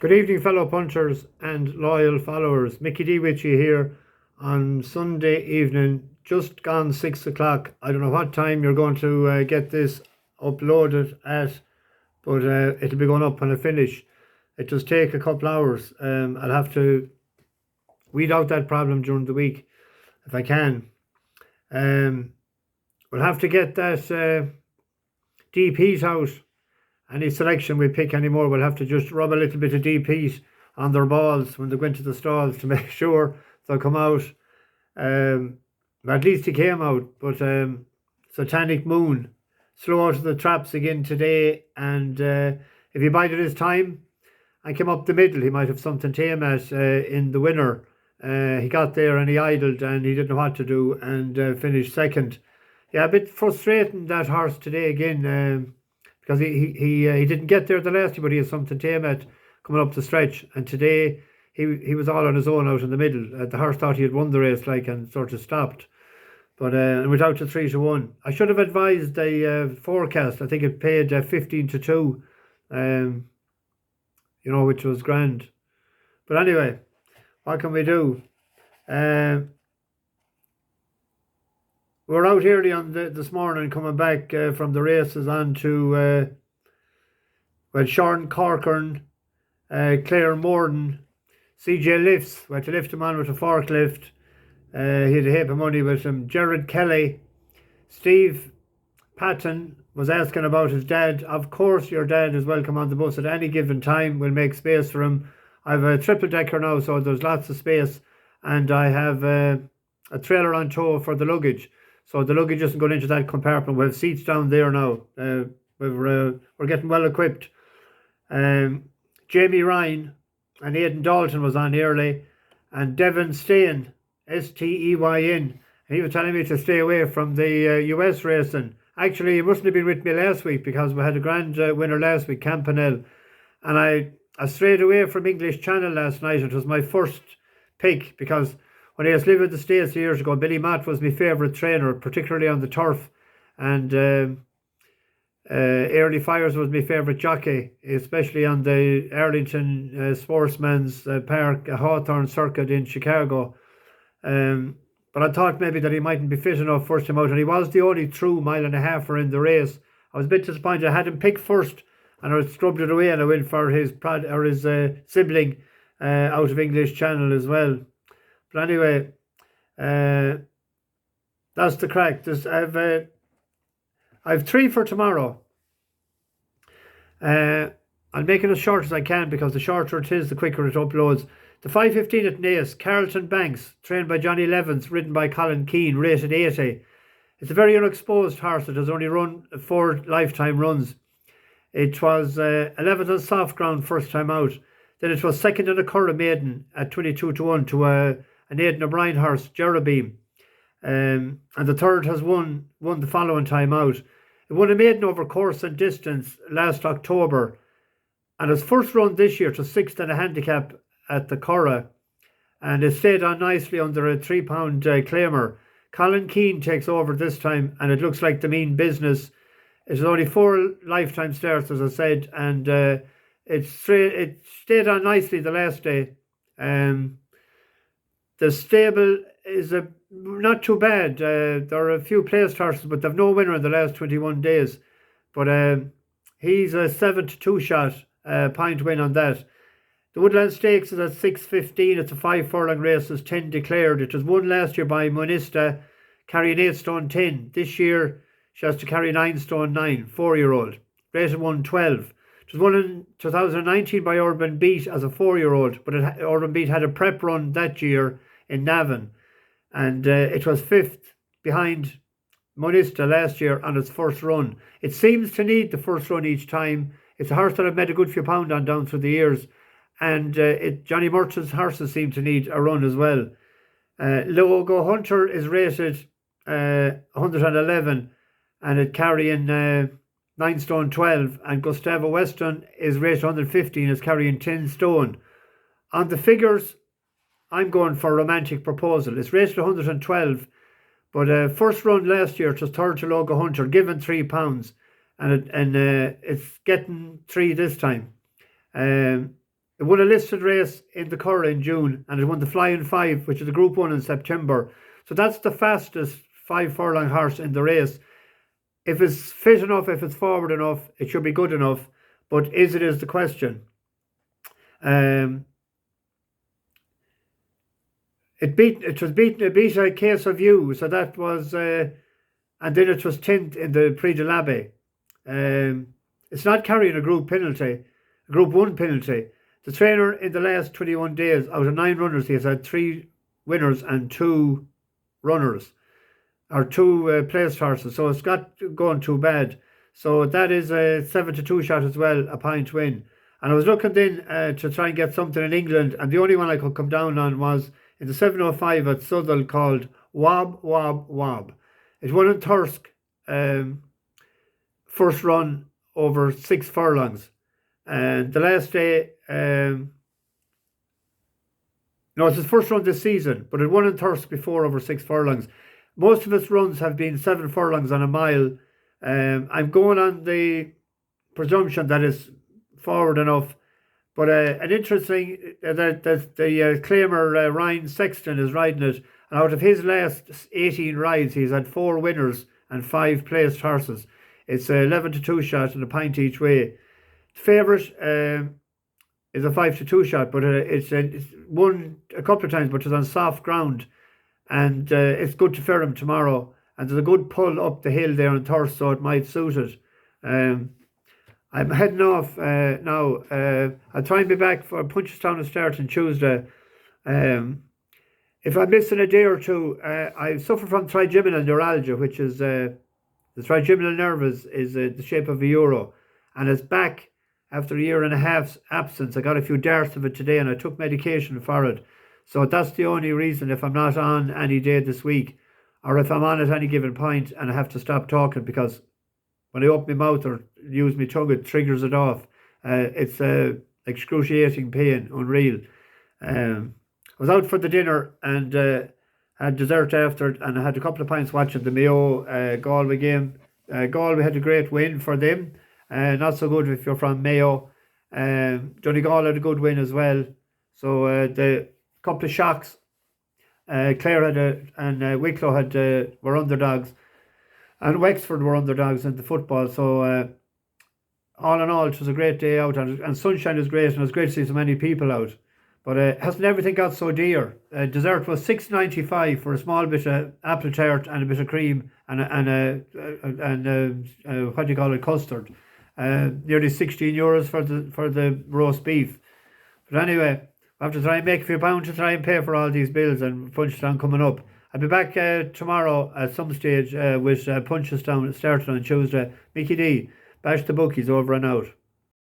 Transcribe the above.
Good evening, fellow punchers and loyal followers. Mickey D with you here on Sunday evening, just gone 6 o'clock. I don't know what time you're going to get this uploaded at, but it'll be going up when I finish. It does take a couple hours. I'll have to weed out that problem during the week if I can. We'll have to get that DPs out. Any selection we pick anymore, we'll have to just rub a little bit of DPs on their balls when they go into the stalls to make sure they'll come out. At least he came out, but Satanic Moon, slow out of the traps again today, and if he bided his time and came up the middle, he might have something to aim at in the winner. He got there and he idled and he didn't know what to do and finished second. Yeah, a bit frustrating, that horse today again. Because he didn't get there the last year, but he has something to aim at coming up the stretch. And today he was all on his own out in the middle. The horse thought he had won the race, and sort of stopped. But went out to 3-1. I should have advised the forecast. I think it paid 15-2, which was grand. But anyway, what can we do? We're out early on this morning, coming back from the races on to Sean Corcoran, Claire Morden, CJ Lifts. We had to lift him on with a forklift. He had a heap of money with him. Jared Kelly, Steve Patton was asking about his dad. Of course, your dad is welcome on the bus at any given time. We'll make space for him. I have a triple decker now, so there's lots of space, and I have a trailer on tow for the luggage. So the luggage isn't going into that compartment. We have seats down there now. We're getting well equipped. Jamie Ryan and Aidan Dalton was on early, and Devon Steyn, Steyn. And he was telling me to stay away from the US racing. Actually, he mustn't have been with me last week because we had a grand winner last week, Campanelle. And I strayed away from English Channel last night. It was my first pick because when I was living in the States years ago, Billy Mott was my favourite trainer, particularly on the turf. And Early Fires was my favourite jockey, especially on the Arlington Sportsman's Park Hawthorne circuit in Chicago. But I thought maybe that he mightn't be fit enough first time out, and he was the only true mile-and-a-halfer in the race. I was a bit disappointed. I had him picked first, and I scrubbed it away, and I went for his sibling out of English Channel as well. But anyway, that's the crack. I've 3 for tomorrow. I'll make it as short as I can because the shorter it is, the quicker it uploads. The 5:15 at Naas, Carlton Banks, trained by Johnny Levens, ridden by Colin Keane, rated 80. It's a very unexposed horse that has only run 4 lifetime runs. It was 11th on soft ground first time out. Then it was second in a Curragh maiden at 22-1 to an Aidan O'Brien horse, Jerobeam. And the third has won the following time out. It won a maiden over course and distance last October. And its first run this year to 6th in a handicap at the Curragh. And it stayed on nicely under a £3 claimer. Colin Keane takes over this time, and it looks like the mean business. It's only 4 lifetime starts, as I said, and it stayed on nicely the last day. The stable is not too bad. There are a few placed horses, but they've no winner in the last 21 days. But he's a 7-2 shot, point win on that. The Woodland Stakes is at 6:15. It's a 5 furlong race. There's 10 declared. It was won last year by Monista, carrying 8 stone 10. This year she has to carry 9 stone 9, 4-year-old. Rated 112. It was won in 2019 by Urban Beat as a 4-year-old, but Urban Beat had a prep run that year in Navan, and it was 5th behind Monista last year on its first run. It seems to need the first run each time. It's a horse that I've made a good few pound on down through the years, and Johnny Murch's horses seem to need a run as well. Logo Hunter is rated 111, and it carrying 9 stone 12, and Gustavo Weston is rated 115, is carrying 10 stone. On the figures, I'm going for Romantic Proposal. It's rated 112, but first run last year it was third to Logo Hunter, given £3, and it's getting 3 this time. It won a listed race in the Curragh in June, and it won the Flying Five, which is a Group 1 in September. So that's the fastest 5 furlong horse in the race. If it's fit enough, if it's forward enough, it should be good enough. But is the question. It beat a Case of You, so that was, and then it was 10th in the Prix de l'Abbé. It's not carrying a Group 1 penalty. The trainer in the last 21 days, out of 9 runners, he has had 3 winners and 2 runners, or 2 placed horses. So it's not going too bad. So that is a 7-2 shot as well, a point win. And I was looking then to try and get something in England, and the only one I could come down on was in the 705 at Southwell called Wobwobwob. It won in Thirsk, first run over 6 furlongs. And the last day, no, it's his first run this season, but it won in Thirsk before over 6 furlongs. Most of its runs have been 7 furlongs on a mile. I'm going on the presumption that it's forward enough. But an interesting, that the claimer Ryan Sexton is riding it. And out of his last 18 rides, he's had 4 winners and 5 placed horses. It's a 11-2 shot and a pint each way. The favourite is a 5-2 shot, but it's won a couple of times, but it's on soft ground. And it's good to fair him tomorrow. And there's a good pull up the hill there in Thirsk, so it might suit it. I'm heading off now. I'll try and be back for Punchestown start on Tuesday. If I'm missing a day or two, I suffer from trigeminal neuralgia, which is the trigeminal nerve is the shape of a euro, and it's back after a year and a half's absence. I got a few darts of it today, and I took medication for it. So that's the only reason if I'm not on any day this week, or if I'm on at any given point and I have to stop talking, because when I open my mouth or use my tongue, it triggers it off. It's excruciating pain, unreal. I was out for the dinner and had dessert after, and I had a couple of pints watching the Mayo Galway game. Galway had a great win for them. Not so good if you're from Mayo. Donegal had a good win as well. So the couple of shocks. Clare and Wicklow were underdogs. And Wexford were underdogs in the football. So all in all, it was a great day out. And sunshine is great, and it was great to see so many people out. But hasn't everything got so dear? Dessert was $6.95 for a small bit of apple tart and a bit of cream and what do you call it, custard. Nearly €16 for the roast beef. But anyway, I have to try and make a few pounds to try and pay for all these bills, and Punchestown coming up. I'll be back tomorrow at some stage with Punchestown starting on Tuesday. Mickey D, bash the bookies, over and out.